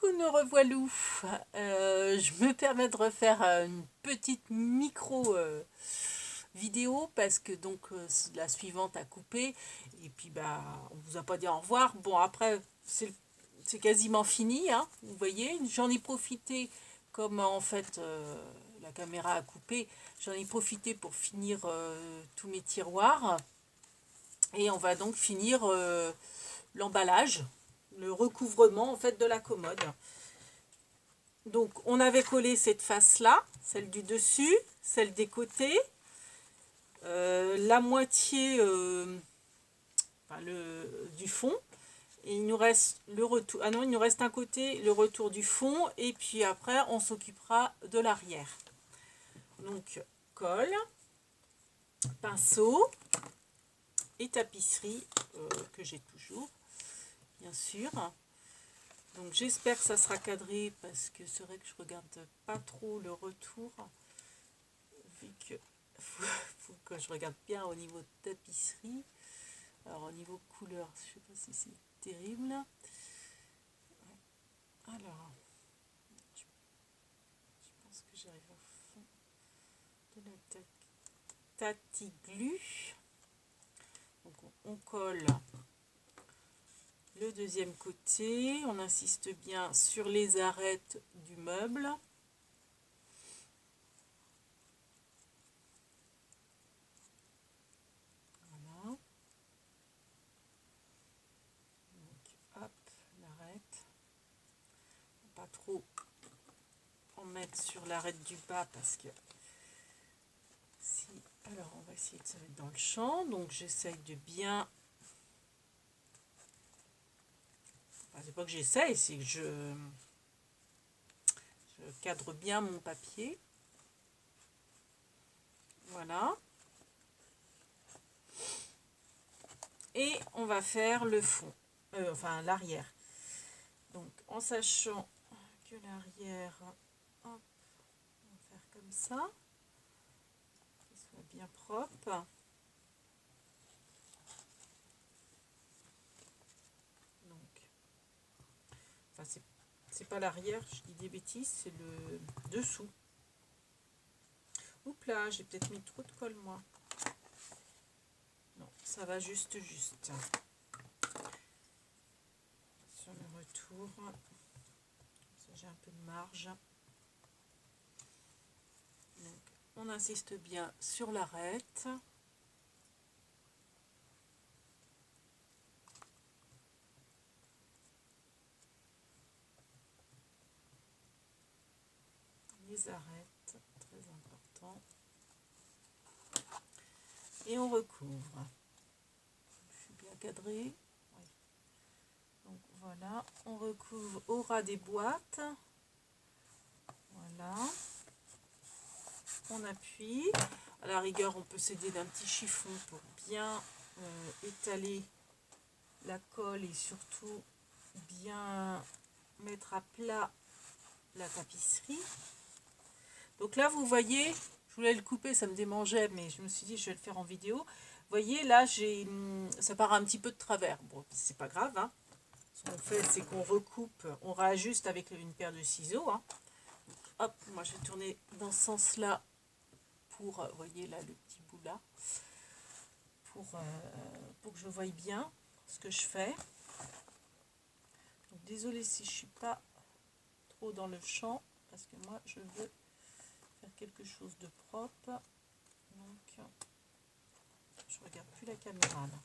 Coucou nos revoilous, je me permets de refaire une petite micro vidéo parce que donc la suivante a coupé et puis bah on vous a pas dit au revoir. Bon après c'est quasiment fini, hein, vous voyez, j'en ai profité comme en fait la caméra a coupé, j'en ai profité pour finir tous mes tiroirs et on va donc finir l'emballage, le recouvrement en fait de la commode. Donc on avait collé cette face là, celle du dessus, celle des côtés, la moitié enfin, du fond, et il nous reste le retour. Ah non, il nous reste un côté, le retour du fond, et puis après on s'occupera de l'arrière. Donc colle, pinceau et tapisserie que j'ai toujours, bien sûr. Donc j'espère que ça sera cadré parce que c'est vrai que je regarde pas trop le retour vu que faut que je regarde bien au niveau de tapisserie. Alors au niveau couleur, je sais pas si c'est terrible. Alors je pense que j'arrive au fond de la tatiglu. Donc on colle le deuxième côté, on insiste bien sur les arêtes du meuble. Voilà. Donc hop, l'arête. Pas trop en mettre sur l'arête du bas parce que si... Alors on va essayer de se mettre dans le champ. Donc j'essaye de bien... Enfin, c'est pas que j'essaye, c'est que je cadre bien mon papier. Voilà. Et on va faire le fond, enfin l'arrière. Donc en sachant que l'arrière, hop, on va faire comme ça, qu'il soit bien propre. Donc, enfin c'est pas l'arrière, je dis des bêtises, c'est le dessous. Oups là, j'ai peut-être mis trop de colle moi. Non, ça va juste. Sur le retour, j'ai un peu de marge. Donc, on insiste bien sur l'arête. Les arêtes, très important. Et on recouvre. Je suis bien cadrée. Oui. Donc voilà, on recouvre au ras des boîtes. Voilà. On appuie. À la rigueur, on peut s'aider d'un petit chiffon pour bien étaler la colle et surtout bien mettre à plat la tapisserie. Donc là, vous voyez, je voulais le couper, ça me démangeait, mais je me suis dit, je vais le faire en vidéo. Vous voyez, là, ça part un petit peu de travers. Bon, c'est pas grave, hein. Ce qu'on fait, c'est qu'on recoupe, on réajuste avec une paire de ciseaux, hein. Hop, moi, je vais tourner dans ce sens-là pour, vous voyez, là, le petit bout là, pour que je voie bien ce que je fais. Donc, désolée si je suis pas trop dans le champ, parce que moi, je veux faire quelque chose de propre. Donc, je regarde plus la caméra là.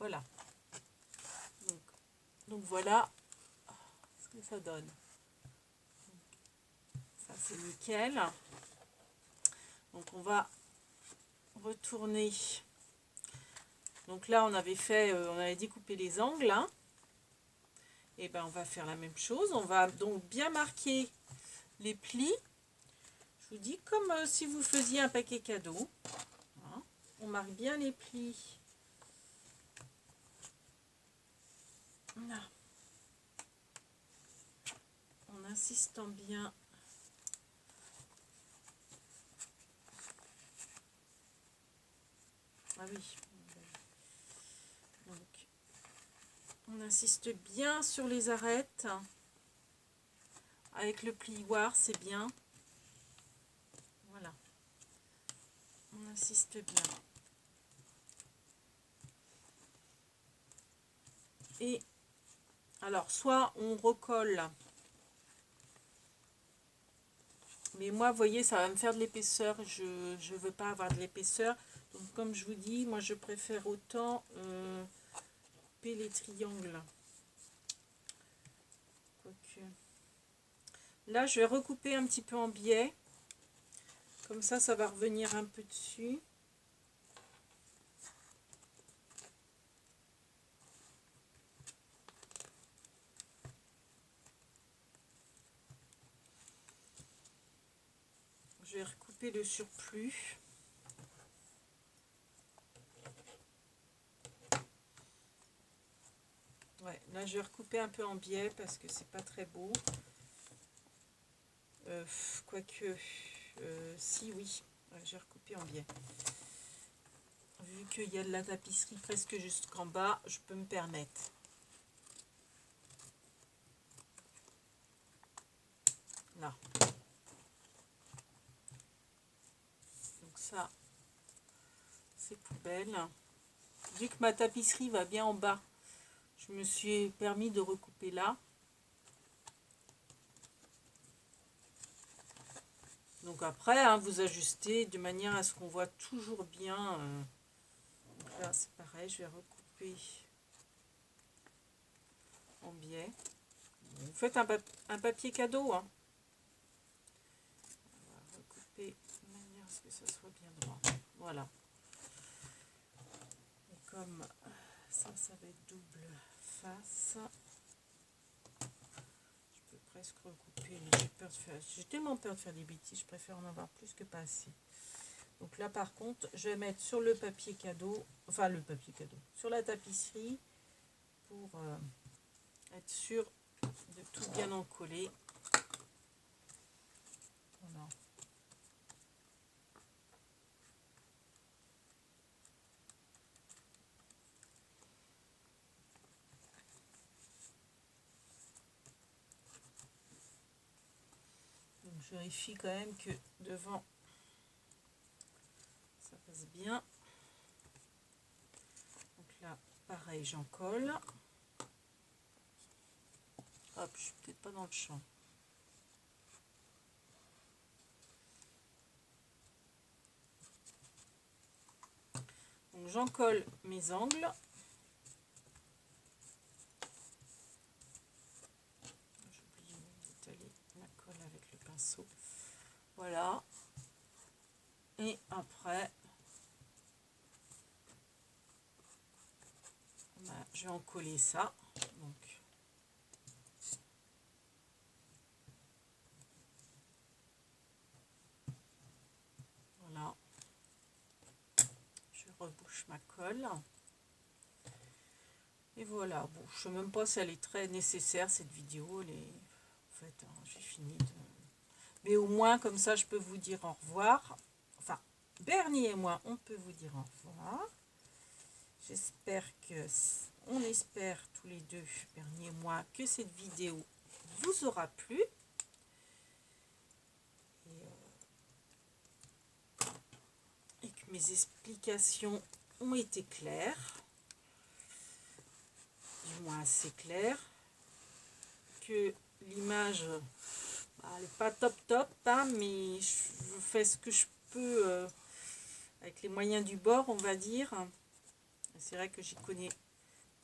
Voilà. Donc voilà ce que ça donne. Donc, ça c'est nickel. Donc on va retourner. Donc là on avait fait, on avait découpé les angles. Hein. Et ben on va faire la même chose. On va donc bien marquer les plis. Je vous dis comme si vous faisiez un paquet cadeau. Hein. On marque bien les plis. Là. En insistant bien. Ah oui. Donc, on insiste bien sur les arêtes. avec le plioir, c'est bien. Voilà. On insiste bien. Et alors, soit on recolle, mais moi, vous voyez, ça va me faire de l'épaisseur. Je ne veux pas avoir de l'épaisseur. Donc, comme je vous dis, moi, je préfère autant couper les triangles. Quoique. Là, je vais recouper un petit peu en biais. Comme ça va revenir un peu dessus. Je vais recouper le surplus. Ouais, là je vais recouper un peu en biais parce que c'est pas très beau. Quoique, si oui, ouais, j'ai recoupé en biais. Vu qu'il y a de la tapisserie presque jusqu'en bas, je peux me permettre. Là. Donc ça, c'est poubelle. Vu que ma tapisserie va bien en bas, je me suis permis de recouper là. Donc après, hein, vous ajustez de manière à ce qu'on voit toujours bien. Donc là, c'est pareil, je vais recouper en biais. Vous faites un papier cadeau. Hein. On va recouper de manière à ce que ça soit bien droit. Voilà. Et comme ça va être double face, je peux presque recouper, mais j'ai tellement peur de faire des bêtises, je préfère en avoir plus que pas assez. Donc là par contre, je vais mettre sur le papier cadeau, enfin le papier cadeau, sur la tapisserie pour être sûr de tout bien encoller. Voilà. Donc je vérifie quand même que devant ça passe bien. Donc là pareil, j'en colle. Hop, je suis peut-être pas dans le champ. Donc j'en colle mes angles. J'oublie d'étaler la colle avec le pinceau. Voilà. Et après, je vais en coller ça. Donc, voilà. Je rebouche ma colle. Et voilà. Bon, je ne sais même pas si elle est très nécessaire cette vidéo. Elle est... En fait, hein, j'ai fini de... Mais au moins, comme ça, je peux vous dire au revoir. Enfin, Bernie et moi, on peut vous dire au revoir. J'espère que... On espère tous les deux, Bernie et moi, que cette vidéo vous aura plu. Et que mes explications ont été claires. Du moins assez claires. Que l'image... elle n'est pas top, hein, mais je fais ce que je peux avec les moyens du bord, on va dire. C'est vrai que j'y connais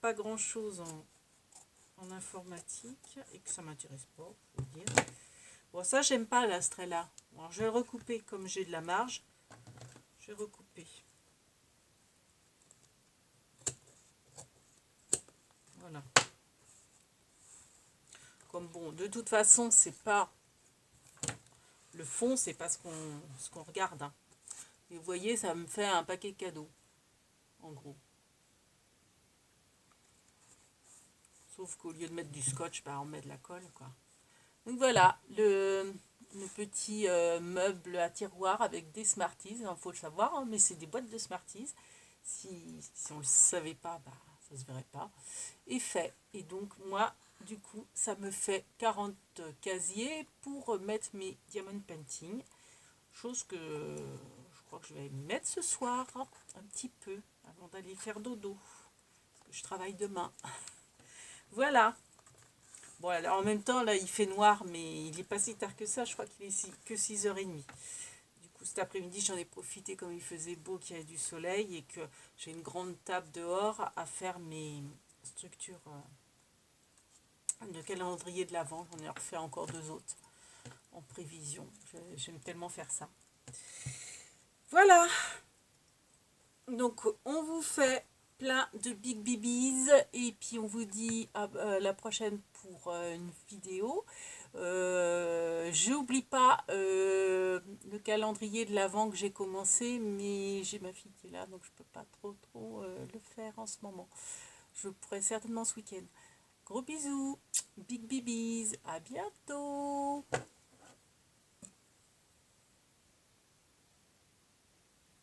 pas grand chose en informatique et que ça m'intéresse pas, faut le dire. Bon, ça, j'aime pas l'Astrella. Alors, je vais recouper comme j'ai de la marge. Je vais recouper. Voilà. Comme bon, de toute façon, c'est pas le fond, c'est pas ce qu'on regarde. Hein. Et vous voyez, ça me fait un paquet cadeau, en gros. Sauf qu'au lieu de mettre du scotch, bah, on met de la colle, quoi. Donc voilà, le petit meuble à tiroir avec des Smarties. Il faut le savoir, hein, mais c'est des boîtes de Smarties. Si on ne le savait pas, bah, ça ne se verrait pas. Et fait. Et donc moi, du coup, ça me fait 40 casiers pour mettre mes diamond painting. Chose que je crois que je vais m'y mettre ce soir, un petit peu, avant d'aller faire dodo. Parce que je travaille demain. Voilà. Bon, alors, en même temps, là, il fait noir, mais il n'est pas si tard que ça. Je crois qu'il est que 6h30. Du coup, cet après-midi, j'en ai profité comme il faisait beau, qu'il y avait du soleil et que j'ai une grande table dehors à faire mes structures de calendrier de l'Avent. J'en ai refait encore 2 autres en prévision. J'aime tellement faire ça. Voilà. Donc, on vous fait plein de big babies et puis on vous dit à la prochaine pour une vidéo. J'oublie pas le calendrier de l'Avent que j'ai commencé, mais j'ai ma fille qui est là, donc je peux pas trop le faire en ce moment. Je pourrai certainement ce week-end. Gros bisous, big babies, à bientôt.